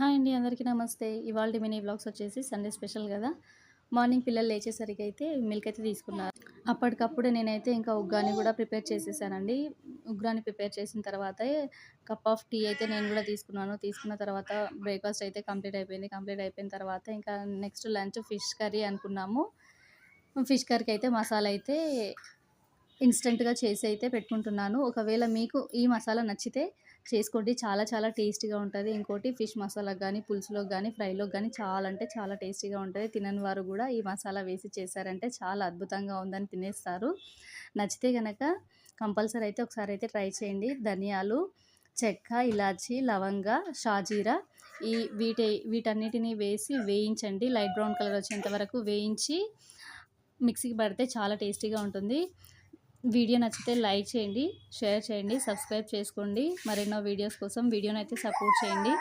Hi అండి, అందరికీ నమస్తే. ఇవాల్టి మినీ వ్లాగ్స్ వచ్చేసి సండే స్పెషల్ కదా. మార్నింగ్ పిల్లలు లేచేసరికి అయితే మిల్క్ అయితే తీసుకున్నారు. అప్పటికప్పుడే నేనైతే ఇంకా ఉగ్గాని కూడా ప్రిపేర్ చేసేసానండి. ఉగ్గాని ప్రిపేర్ చేసిన తర్వాతే కప్ ఆఫ్ టీ అయితే నేను కూడా తీసుకున్నాను. తీసుకున్న తర్వాత బ్రేక్ఫాస్ట్ అయితే కంప్లీట్ అయిపోయింది. కంప్లీట్ అయిపోయిన తర్వాత ఇంకా నెక్స్ట్ లంచ్ ఫిష్ కర్రీ అనుకున్నాము. ఫిష్ కర్రీకి అయితే మసాలా అయితే ఇన్స్టెంట్‌గా చేసి అయితే పెట్టుకుంటున్నాను. ఒకవేళ మీకు ఈ మసాలా నచ్చితే చేసుకోండి. చాలా చాలా టేస్టీగా ఉంటది. ఇంకోటి ఫిష్ మసాలాకి గానీ, పులుసులోకి గానీ, ఫ్రైలోకి గానీ చాలా అంటే చాలా టేస్టీగా ఉంటది. తినని వారు గూడా ఈ మసాలా వేసి చేశారంటే చాలా అద్భుతంగా ఉందని తినేస్తారు. నచ్చితే గనక కంపల్సరీ అయితే ఒకసారి అయితే ట్రై చేయండి. ధనియాలు, చెక్క, ఇలాచి, లవంగ, షాజీరా ఈ వీటన్నిటిని వేసి వేయించండి. లైట్ బ్రౌన్ కలర్ వచ్చేంత వరకు వేయించి మిక్సీకి పడితే చాలా టేస్టీగా ఉంటుంది. వీడియో నచ్చితే లైక్ చేయండి, షేర్ చేయండి, సబ్స్క్రైబ్ చేసుకోండి. మరెన్నో వీడియోస్ కోసం వీడియోనైతే సపోర్ట్ చేయండి.